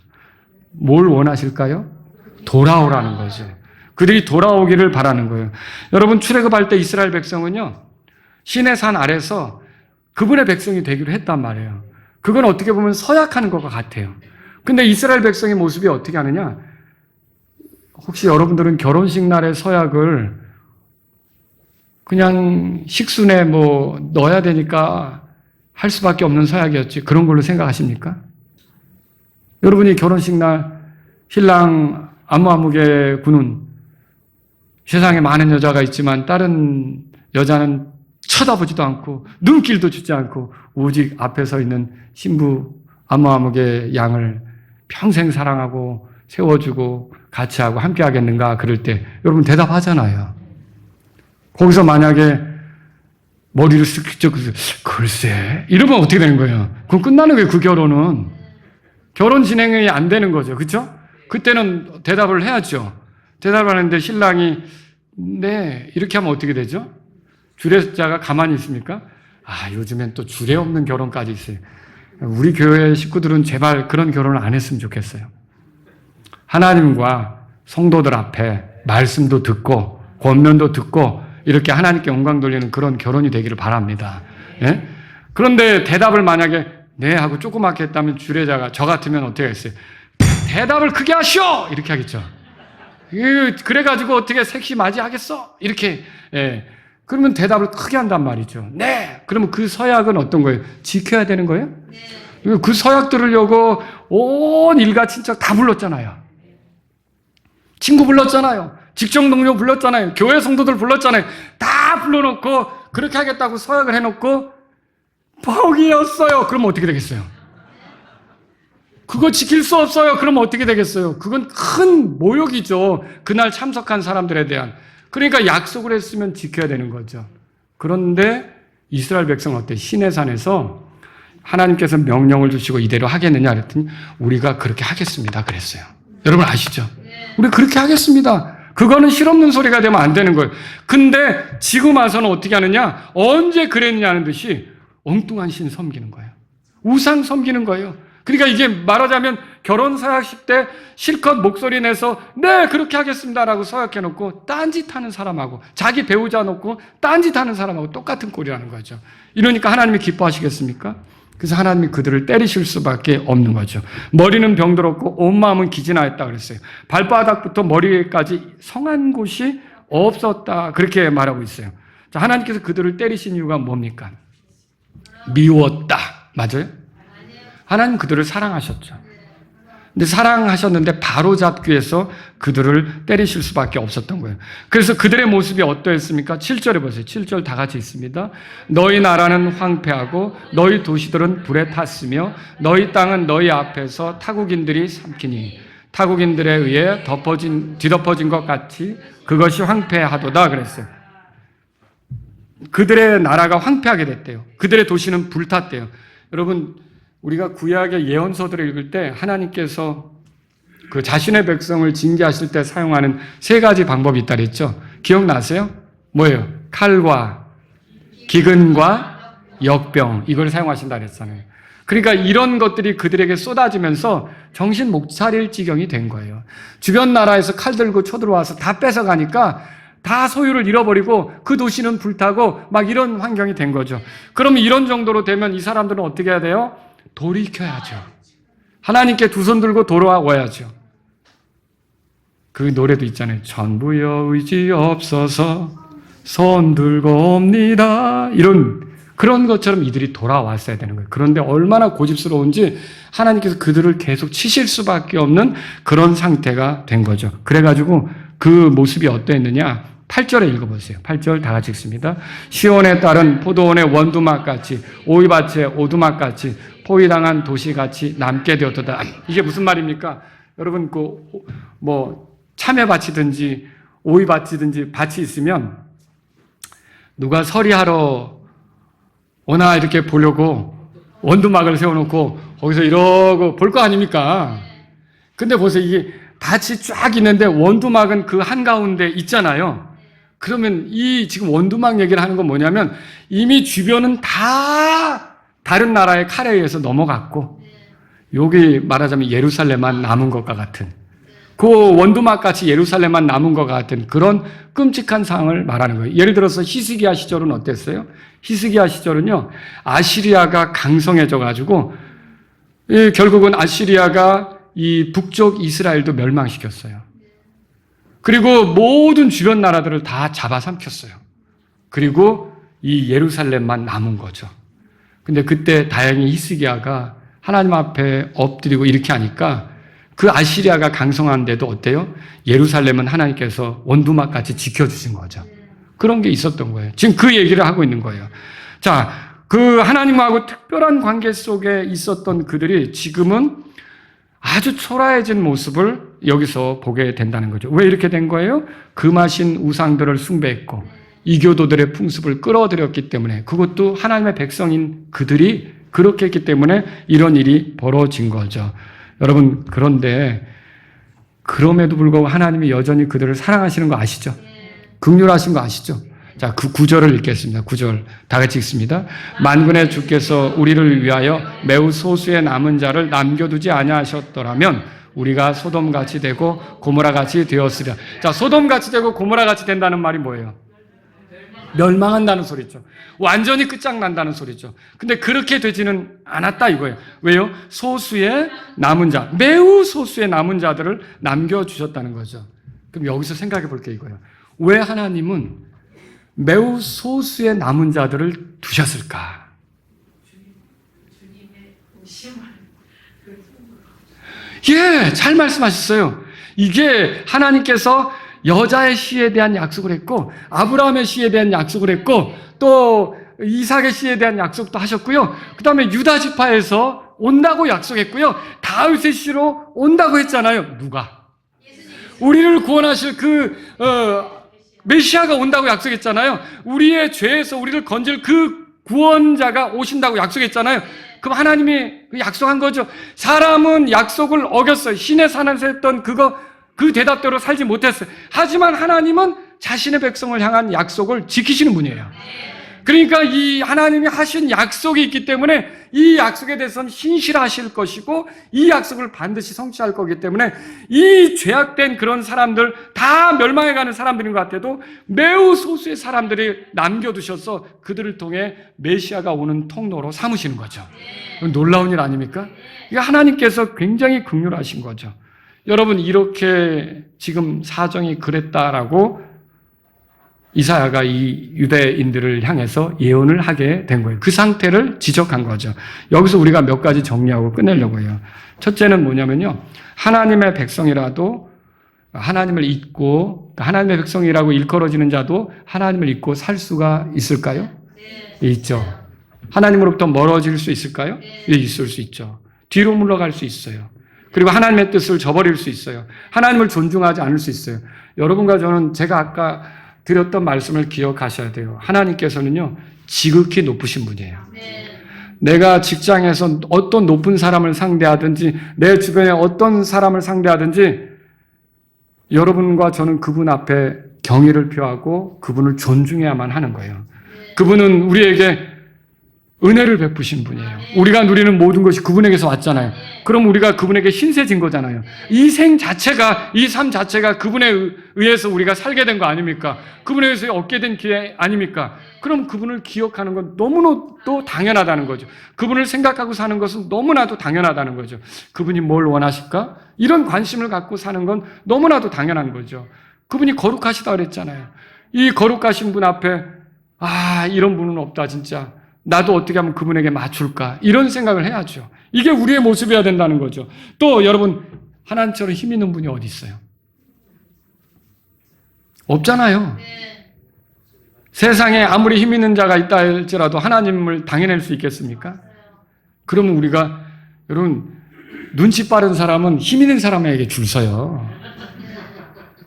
뭘 원하실까요? 돌아오라는 거죠. 그들이 돌아오기를 바라는 거예요. 여러분, 출애굽할 때 이스라엘 백성은요, 시내 산 아래서 그분의 백성이 되기로 했단 말이에요. 그건 어떻게 보면 서약하는 것과 같아요. 근데 이스라엘 백성의 모습이 어떻게 하느냐? 혹시 여러분들은 결혼식 날의 서약을 그냥 식순에 뭐 넣어야 되니까 할 수밖에 없는 서약이었지, 그런 걸로 생각하십니까? 여러분이 결혼식 날 신랑 아무개 군은 세상에 많은 여자가 있지만 다른 여자는 쳐다보지도 않고 눈길도 주지 않고 오직 앞에 서 있는 신부 아무개 양을 평생 사랑하고 세워주고 같이 하고 함께 하겠는가 그럴 때 여러분 대답하잖아요. 거기서 만약에 머리를 쓱 쩍 글쎄 이러면 어떻게 되는 거예요? 그럼 끝나는 거예요. 그 결혼은. 결혼 진행이 안 되는 거죠. 그렇죠? 그때는 대답을 해야죠. 대답을 하는데 신랑이 네 이렇게 하면 어떻게 되죠? 주례자가 가만히 있습니까? 요즘엔 또 주례 없는 결혼까지 있어요. 우리 교회 식구들은 제발 그런 결혼을 안 했으면 좋겠어요. 하나님과 성도들 앞에 말씀도 듣고 권면도 듣고 이렇게 하나님께 영광 돌리는 그런 결혼이 되기를 바랍니다. 예? 그런데 대답을 만약에 네 하고 조그맣게 했다면 주례자가 저 같으면 어떻게 했어요? 대답을 크게 하시오! 이렇게 하겠죠. 그래가지고 어떻게 색시 맞이하겠어? 이렇게 예. 그러면 대답을 크게 한단 말이죠. 네. 그러면 그 서약은 어떤 거예요? 지켜야 되는 거예요? 네. 그 서약 들으려고 온 일가 친척 다 불렀잖아요. 친구 불렀잖아요. 직장 동료 불렀잖아요. 교회 성도들 불렀잖아요. 다 불러놓고 그렇게 하겠다고 서약을 해놓고 포기였어요. 그러면 어떻게 되겠어요? 그거 지킬 수 없어요. 그러면 어떻게 되겠어요? 그건 큰 모욕이죠. 그날 참석한 사람들에 대한. 그러니까 약속을 했으면 지켜야 되는 거죠. 그런데 이스라엘 백성은 어때? 시내산에서 하나님께서 명령을 주시고 이대로 하겠느냐 그랬더니 우리가 그렇게 하겠습니다 그랬어요. 여러분 아시죠? 우리 그렇게 하겠습니다. 그거는 실없는 소리가 되면 안 되는 거예요. 근데 지금 와서는 어떻게 하느냐? 언제 그랬냐는 듯이 엉뚱한 신 섬기는 거예요. 우상 섬기는 거예요. 그러니까 이게 말하자면 결혼 서약식 때 실컷 목소리 내서 네 그렇게 하겠습니다라고 서약해놓고 딴짓하는 사람하고 자기 배우자 놓고 딴짓하는 사람하고 똑같은 꼴이라는 거죠. 이러니까 하나님이 기뻐하시겠습니까? 그래서 하나님이 그들을 때리실 수밖에 없는 거죠. 머리는 병들었고 온 마음은 기진하였다 그랬어요. 발바닥부터 머리까지 성한 곳이 없었다 그렇게 말하고 있어요. 자, 하나님께서 그들을 때리신 이유가 뭡니까? 미웠다. 맞아요? 하나님 그들을 사랑하셨죠. 근데 사랑하셨는데 바로잡기 위해서 그들을 때리실 수밖에 없었던 거예요. 그래서 그들의 모습이 어떠했습니까? 7절에 보세요. 7절 다 같이 있습니다. 너희 나라는 황폐하고 너희 도시들은 불에 탔으며 너희 땅은 너희 앞에서 타국인들이 삼키니 타국인들에 의해 뒤덮어진 것 같이 그것이 황폐하도다 그랬어요. 그들의 나라가 황폐하게 됐대요. 그들의 도시는 불탔대요. 여러분 우리가 구약의 예언서들을 읽을 때 하나님께서 그 자신의 백성을 징계하실 때 사용하는 세 가지 방법이 있다 그랬죠. 기억나세요? 뭐예요? 칼과 기근과 역병 이걸 사용하신다 그랬잖아요. 그러니까 이런 것들이 그들에게 쏟아지면서 정신 못 차릴 지경이 된 거예요. 주변 나라에서 칼 들고 쳐들어와서 다 뺏어가니까 다 소유를 잃어버리고 그 도시는 불타고 막 이런 환경이 된 거죠. 그러면 이런 정도로 되면 이 사람들은 어떻게 해야 돼요? 돌이켜야죠. 하나님께 두 손 들고 돌아와야죠. 그 노래도 있잖아요. 전부여 의지 없어서 손 들고 옵니다. 그런 것처럼 이들이 돌아왔어야 되는 거예요. 그런데 얼마나 고집스러운지 하나님께서 그들을 계속 치실 수밖에 없는 그런 상태가 된 거죠. 그래가지고 그 모습이 어떠했느냐? 8절에 읽어보세요. 8절 다 같이 읽습니다. 시온에 따른 포도원의 원두막같이 오이밭의 오두막같이 포위당한 도시같이 남게 되었도다. 이게 무슨 말입니까? 여러분 참외밭이든지 오이밭이든지 밭이 있으면 누가 서리하러 오나 이렇게 보려고 원두막을 세워놓고 거기서 이러고 볼 거 아닙니까? 근데 보세요. 이게 밭이 쫙 있는데 원두막은 그 한가운데 있잖아요. 그러면 이 지금 원두막 얘기를 하는 건 뭐냐면 이미 주변은 다 다른 나라의 칼에 의해서 넘어갔고 여기 말하자면 예루살렘만 남은 것과 같은 그 원두막같이 예루살렘만 남은 것 같은 그런 끔찍한 상황을 말하는 거예요. 예를 들어서 히스기야 시절은 어땠어요? 히스기야 시절은요, 아시리아가 강성해져가지고 결국은 아시리아가 이 북쪽 이스라엘도 멸망시켰어요. 그리고 모든 주변 나라들을 다 잡아삼켰어요. 그리고 이 예루살렘만 남은 거죠. 근데 그때 다행히 히스기야가 하나님 앞에 엎드리고 이렇게 하니까 그 아시리아가 강성한데도 어때요? 예루살렘은 하나님께서 원두막같이 지켜주신 거죠. 그런 게 있었던 거예요. 지금 그 얘기를 하고 있는 거예요. 자, 그 하나님하고 특별한 관계 속에 있었던 그들이 지금은 아주 초라해진 모습을 여기서 보게 된다는 거죠. 왜 이렇게 된 거예요? 금하신 우상들을 숭배했고 이교도들의 풍습을 끌어들였기 때문에, 그것도 하나님의 백성인 그들이 그렇게 했기 때문에 이런 일이 벌어진 거죠. 여러분, 그런데 그럼에도 불구하고 하나님이 여전히 그들을 사랑하시는 거 아시죠? 긍휼하신 거 아시죠? 자, 그 9절을 읽겠습니다. 9절 다 같이 읽습니다. 만군의 주께서 우리를 위하여 매우 소수의 남은 자를 남겨두지 아니하셨더라면 우리가 소돔같이 되고 고모라같이 되었으리라. 자, 소돔같이 되고 고모라같이 된다는 말이 뭐예요? 멸망한다는 소리죠. 완전히 끝장난다는 소리죠. 근데 그렇게 되지는 않았다 이거예요. 왜요? 소수의 남은 자, 매우 소수의 남은 자들을 남겨주셨다는 거죠. 그럼 여기서 생각해 볼 게 이거예요. 왜 하나님은 매우 소수의 남은 자들을 두셨을까? 예, 잘 말씀하셨어요. 이게 하나님께서 여자의 씨에 대한 약속을 했고 아브라함의 씨에 대한 약속을 했고 또 이삭의 씨에 대한 약속도 하셨고요. 그 다음에 유다 지파에서 온다고 약속했고요. 다윗의 씨로 온다고 했잖아요. 누가? 우리를 구원하실 메시아가 온다고 약속했잖아요. 우리의 죄에서 우리를 건질 그 구원자가 오신다고 약속했잖아요. 그럼 하나님이 약속한 거죠. 사람은 약속을 어겼어요. 신의 산에서 했던 그 대답대로 살지 못했어요. 하지만 하나님은 자신의 백성을 향한 약속을 지키시는 분이에요. 그러니까 이 하나님이 하신 약속이 있기 때문에 이 약속에 대해서는 신실하실 것이고 이 약속을 반드시 성취할 거기 때문에 이 죄악된 그런 사람들, 다 멸망해가는 사람들인 것 같아도 매우 소수의 사람들이 남겨두셔서 그들을 통해 메시아가 오는 통로로 삼으시는 거죠. 놀라운 일 아닙니까? 이거 하나님께서 굉장히 긍휼하신 거죠. 여러분, 이렇게 지금 사정이 그랬다라고 이사야가 이 유대인들을 향해서 예언을 하게 된 거예요. 그 상태를 지적한 거죠. 여기서 우리가 몇 가지 정리하고 끝내려고 해요. 첫째는 뭐냐면요, 하나님의 백성이라도 하나님을 잊고, 하나님의 백성이라고 일컬어지는 자도 하나님을 잊고 살 수가 있을까요? 네. 있죠. 하나님으로부터 멀어질 수 있을까요? 네, 있을 수 있죠. 뒤로 물러갈 수 있어요. 그리고 하나님의 뜻을 저버릴 수 있어요. 하나님을 존중하지 않을 수 있어요. 여러분과 저는 제가 아까 드렸던 말씀을 기억하셔야 돼요. 하나님께서는요, 지극히 높으신 분이에요. 내가 직장에서 어떤 높은 사람을 상대하든지 내 주변에 어떤 사람을 상대하든지 여러분과 저는 그분 앞에 경의를 표하고 그분을 존중해야만 하는 거예요. 그분은 우리에게 은혜를 베푸신 분이에요. 우리가 누리는 모든 것이 그분에게서 왔잖아요. 그럼 우리가 그분에게 신세진 거잖아요. 이 생 자체가, 이 삶 자체가 그분에 의해서 우리가 살게 된 거 아닙니까? 그분에 의해서 얻게 된 기회 아닙니까? 그럼 그분을 기억하는 건 너무나도 당연하다는 거죠. 그분을 생각하고 사는 것은 너무나도 당연하다는 거죠. 그분이 뭘 원하실까? 이런 관심을 갖고 사는 건 너무나도 당연한 거죠. 그분이 거룩하시다 그랬잖아요. 이 거룩하신 분 앞에 이런 분은 없다 진짜. 나도 어떻게 하면 그분에게 맞출까? 이런 생각을 해야죠. 이게 우리의 모습이어야 된다는 거죠. 또 여러분, 하나님처럼 힘 있는 분이 어디 있어요? 없잖아요. 세상에 아무리 힘 있는 자가 있다 할지라도 하나님을 당해낼 수 있겠습니까? 그러면 우리가, 여러분, 눈치 빠른 사람은 힘 있는 사람에게 줄 서요.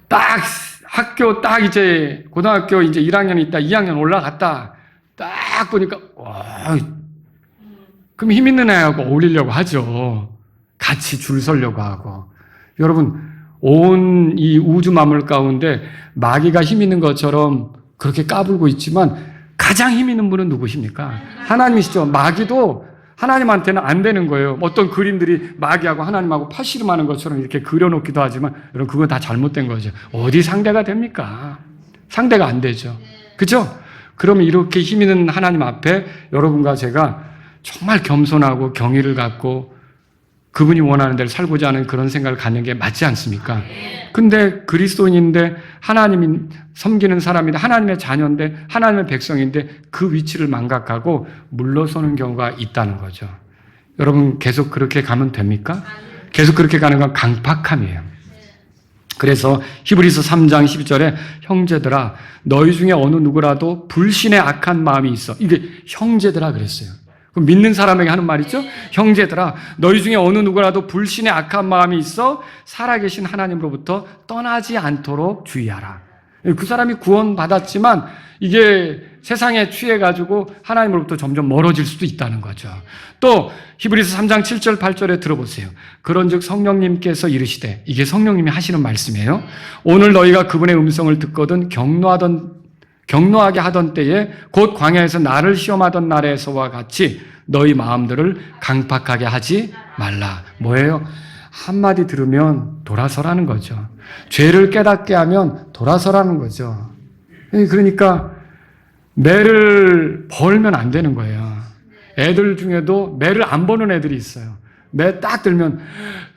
딱 학교 딱 이제 고등학교 이제 1학년 있다 2학년 올라갔다 딱 보니까 그럼 힘 있는 애하고 어울리려고 하죠. 같이 줄 서려고 하고. 여러분, 온 이 우주 만물 가운데 마귀가 힘 있는 것처럼 그렇게 까불고 있지만 가장 힘 있는 분은 누구십니까? 하나님이시죠. 마귀도 하나님한테는 안 되는 거예요. 어떤 그림들이 마귀하고 하나님하고 팔씨름하는 것처럼 이렇게 그려놓기도 하지만 여러분, 그건 다 잘못된 거죠. 어디 상대가 됩니까? 상대가 안 되죠. 그렇죠? 그러면 이렇게 힘 있는 하나님 앞에 여러분과 제가 정말 겸손하고 경의를 갖고 그분이 원하는 대로 살고자 하는 그런 생각을 갖는 게 맞지 않습니까? 근데 그리스도인인데 하나님이 섬기는 사람인데 하나님의 자녀인데 하나님의 백성인데 그 위치를 망각하고 물러서는 경우가 있다는 거죠. 여러분, 계속 그렇게 가면 됩니까? 계속 그렇게 가는 건 강팍함이에요. 그래서 히브리서 3장 12절에 형제들아 너희 중에 어느 누구라도 불신의 악한 마음이 있어. 이게 형제들아 그랬어요. 그럼 믿는 사람에게 하는 말이죠. 형제들아 너희 중에 어느 누구라도 불신의 악한 마음이 있어 살아계신 하나님으로부터 떠나지 않도록 주의하라. 그 사람이 구원받았지만 이게 세상에 취해가지고 하나님으로부터 점점 멀어질 수도 있다는 거죠. 또 히브리서 3장 7절 8절에 들어보세요. 그런즉 성령님께서 이르시되, 이게 성령님이 하시는 말씀이에요. 오늘 너희가 그분의 음성을 듣거든 경노하게 하던 때에 곧 광야에서 나를 시험하던 날에서와 같이 너희 마음들을 강팍하게 하지 말라. 뭐예요? 한마디 들으면 돌아서라는 거죠. 죄를 깨닫게 하면 돌아서라는 거죠. 그러니까 매를 벌면 안 되는 거예요. 애들 중에도 매를 안 버는 애들이 있어요. 매 딱 들면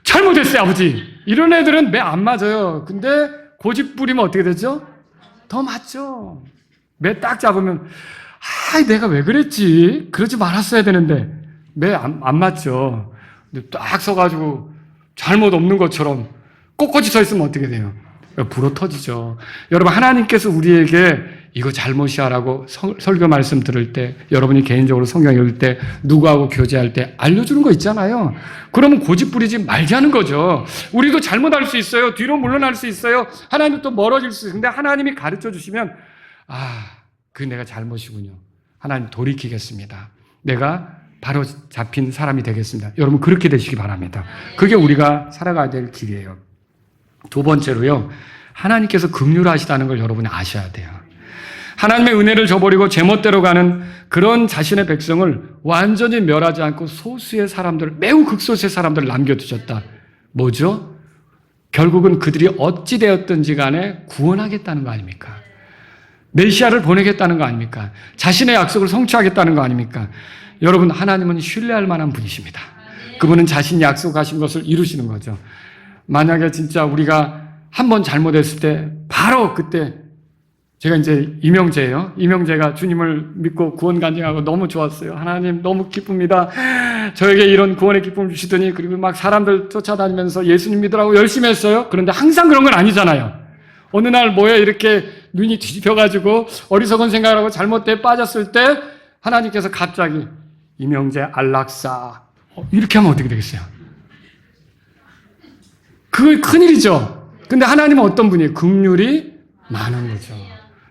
잘못했어요 아버지. 이런 애들은 매 안 맞아요. 근데 고집 부리면 어떻게 되죠? 더 맞죠. 매 딱 잡으면 내가 왜 그랬지? 그러지 말았어야 되는데 매 안 맞죠. 근데 딱 서가지고 잘못 없는 것처럼 꼿꼿이 서 있으면 어떻게 돼요? 불어 터지죠. 여러분, 하나님께서 우리에게 이거 잘못이야라고 설교 말씀 들을 때, 여러분이 개인적으로 성경 읽을 때, 누구하고 교제할 때 알려주는 거 있잖아요. 그러면 고집 부리지 말자는 거죠. 우리도 잘못할 수 있어요. 뒤로 물러날 수 있어요. 하나님도 또 멀어질 수 있어요. 근데 하나님이 가르쳐 주시면 그게 내가 잘못이군요. 하나님 돌이키겠습니다. 내가 바로 잡힌 사람이 되겠습니다. 여러분, 그렇게 되시기 바랍니다. 그게 우리가 살아가야 될 길이에요. 두 번째로요, 하나님께서 긍휼하시다는 걸 여러분이 아셔야 돼요. 하나님의 은혜를 저버리고 제멋대로 가는 그런 자신의 백성을 완전히 멸하지 않고 소수의 사람들, 매우 극소수의 사람들을 남겨두셨다. 뭐죠? 결국은 그들이 어찌 되었든지 간에 구원하겠다는 거 아닙니까? 메시아를 보내겠다는 거 아닙니까? 자신의 약속을 성취하겠다는 거 아닙니까? 여러분, 하나님은 신뢰할 만한 분이십니다. 그분은 자신이 약속하신 것을 이루시는 거죠. 만약에 진짜 우리가 한번 잘못했을 때 바로 그때, 제가 이제 이명재예요. 이명재가 주님을 믿고 구원 간증하고 너무 좋았어요. 하나님 너무 기쁩니다. 저에게 이런 구원의 기쁨을 주시더니, 그리고 막 사람들 쫓아다니면서 예수님 믿으라고 열심히 했어요. 그런데 항상 그런 건 아니잖아요. 어느 날 이렇게 눈이 뒤집혀가지고 어리석은 생각을 하고 잘못돼 빠졌을 때 하나님께서 갑자기 이명재 안락사 이렇게 하면 어떻게 되겠어요? 그거 큰일이죠. 근데 하나님은 어떤 분이에요? 긍휼이 많은 거죠.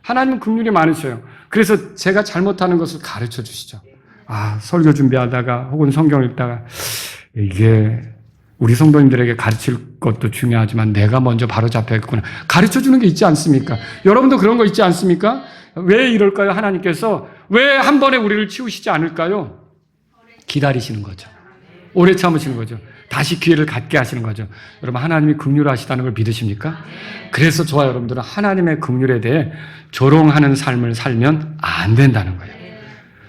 하나님은 긍휼이 많으셔요. 그래서 제가 잘못하는 것을 가르쳐 주시죠. 설교 준비하다가 혹은 성경 읽다가 이게 우리 성도님들에게 가르칠 것도 중요하지만 내가 먼저 바로 잡혀있구나. 가르쳐 주는 게 있지 않습니까? 여러분도 그런 거 있지 않습니까? 왜 이럴까요? 하나님께서 왜 한 번에 우리를 치우시지 않을까요? 기다리시는 거죠. 오래 참으시는 거죠. 다시 기회를 갖게 하시는 거죠. 여러분, 하나님이 긍휼하시다는 걸 믿으십니까? 그래서 저와 여러분들은 하나님의 긍휼에 대해 조롱하는 삶을 살면 안 된다는 거예요.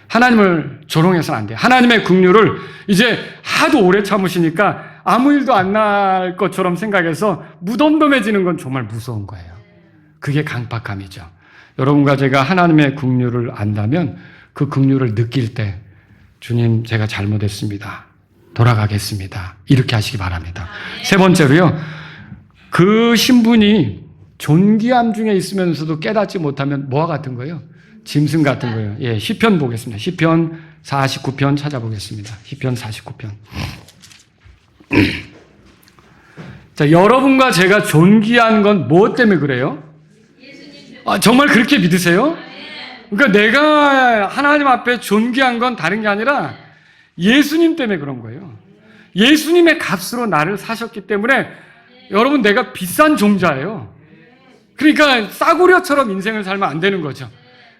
하나님을 조롱해서는 안 돼요. 하나님의 긍휼을 이제 하도 오래 참으시니까 아무 일도 안 날 것처럼 생각해서 무덤덤해지는 건 정말 무서운 거예요. 그게 강박함이죠. 여러분과 제가 하나님의 긍휼을 안다면 그 긍휼을 느낄 때 주님, 제가 잘못했습니다. 돌아가겠습니다. 이렇게 하시기 바랍니다. 세 번째로요. 그 신분이 존귀함 중에 있으면서도 깨닫지 못하면 뭐와 같은 거예요? 짐승 같은 거예요. 예, 시편 보겠습니다. 시편 49편 찾아보겠습니다. 시편 49편. 자, 여러분과 제가 존귀한 건 무엇 때문에 그래요? 정말 그렇게 믿으세요? 그러니까 내가 하나님 앞에 존귀한 건 다른 게 아니라 예수님 때문에 그런 거예요. 예수님의 값으로 나를 사셨기 때문에 여러분, 내가 비싼 종자예요. 그러니까 싸구려처럼 인생을 살면 안 되는 거죠.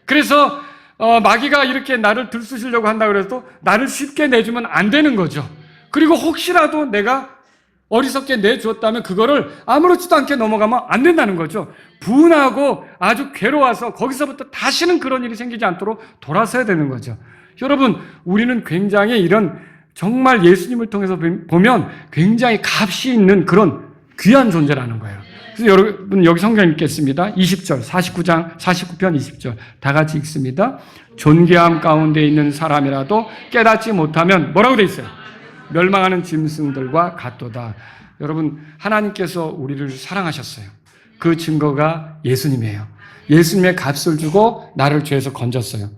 그래서 마귀가 이렇게 나를 들쑤시려고 한다고 해도 나를 쉽게 내주면 안 되는 거죠. 그리고 혹시라도 내가 어리석게 내주었다면 그거를 아무렇지도 않게 넘어가면 안 된다는 거죠. 분하고 아주 괴로워서 거기서부터 다시는 그런 일이 생기지 않도록 돌아서야 되는 거죠. 여러분, 우리는 굉장히 이런 정말 예수님을 통해서 보면 굉장히 값이 있는 그런 귀한 존재라는 거예요. 그래서 여러분, 여기 성경 읽겠습니다. 20절, 49편 20절 다 같이 읽습니다. 존귀함 가운데 있는 사람이라도 깨닫지 못하면 뭐라고 돼 있어요? 멸망하는 짐승들과 같도다. 여러분, 하나님께서 우리를 사랑하셨어요. 그 증거가 예수님이에요. 예수님의 값을 주고 나를 죄에서 건졌어요.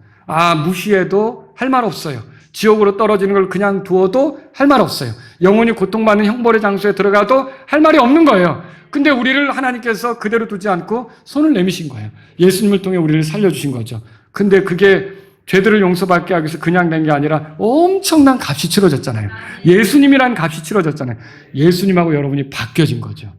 무시해도 할 말 없어요. 지옥으로 떨어지는 걸 그냥 두어도 할 말 없어요. 영원히 고통받는 형벌의 장소에 들어가도 할 말이 없는 거예요. 근데 우리를 하나님께서 그대로 두지 않고 손을 내미신 거예요. 예수님을 통해 우리를 살려주신 거죠. 근데 그게 죄들을 용서받게 하기 위해서 그냥 된 게 아니라 엄청난 값이 치러졌잖아요. 예수님이란 값이 치러졌잖아요. 예수님하고 여러분이 바뀌어진 거죠.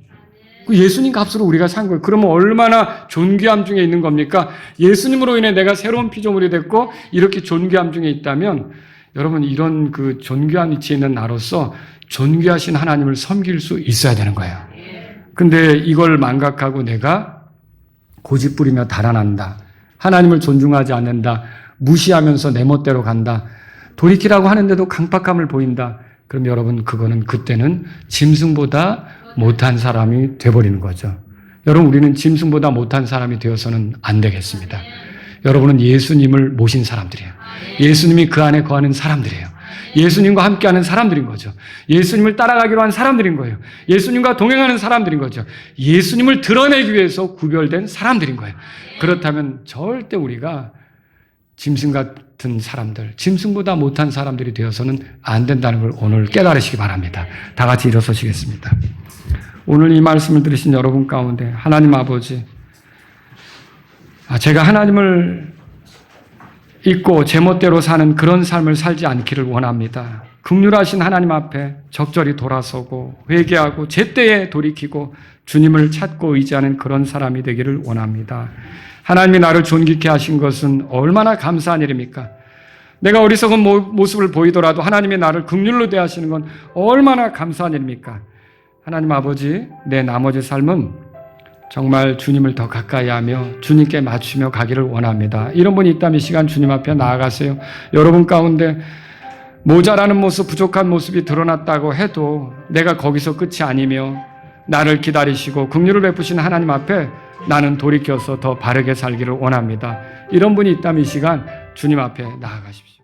그 예수님 값으로 우리가 산 거예요. 그러면 얼마나 존귀함 중에 있는 겁니까? 예수님으로 인해 내가 새로운 피조물이 됐고 이렇게 존귀함 중에 있다면 여러분, 이런 그 존귀한 위치에 있는 나로서 존귀하신 하나님을 섬길 수 있어야 되는 거예요. 근데 이걸 망각하고 내가 고집 부리며 달아난다. 하나님을 존중하지 않는다. 무시하면서 내 멋대로 간다. 돌이키라고 하는데도 강박함을 보인다. 그럼 여러분, 그거는 그때는 짐승보다 못한 사람이 돼버리는 거죠. 여러분, 우리는 짐승보다 못한 사람이 되어서는 안 되겠습니다. 여러분은 예수님을 모신 사람들이에요. 예수님이 그 안에 거하는 사람들이에요. 예수님과 함께하는 사람들인 거죠. 예수님을 따라가기로 한 사람들인 거예요. 예수님과 동행하는 사람들인 거죠. 예수님을 드러내기 위해서 구별된 사람들인 거예요. 그렇다면 절대 우리가 짐승 같은 사람들, 짐승보다 못한 사람들이 되어서는 안 된다는 걸 오늘 깨달으시기 바랍니다. 다 같이 일어서시겠습니다. 오늘 이 말씀을 들으신 여러분 가운데 하나님 아버지, 제가 하나님을 잊고 제멋대로 사는 그런 삶을 살지 않기를 원합니다. 긍휼하신 하나님 앞에 적절히 돌아서고 회개하고 제때에 돌이키고 주님을 찾고 의지하는 그런 사람이 되기를 원합니다. 하나님이 나를 존귀케 하신 것은 얼마나 감사한 일입니까? 내가 어리석은 모습을 보이더라도 하나님이 나를 긍휼로 대하시는 건 얼마나 감사한 일입니까? 하나님 아버지, 내 나머지 삶은 정말 주님을 더 가까이 하며 주님께 맞추며 가기를 원합니다. 이런 분이 있다면 이 시간 주님 앞에 나아가세요. 여러분 가운데 모자라는 모습, 부족한 모습이 드러났다고 해도 내가 거기서 끝이 아니며 나를 기다리시고 긍휼을 베푸신 하나님 앞에 나는 돌이켜서 더 바르게 살기를 원합니다. 이런 분이 있다면 이 시간 주님 앞에 나아가십시오.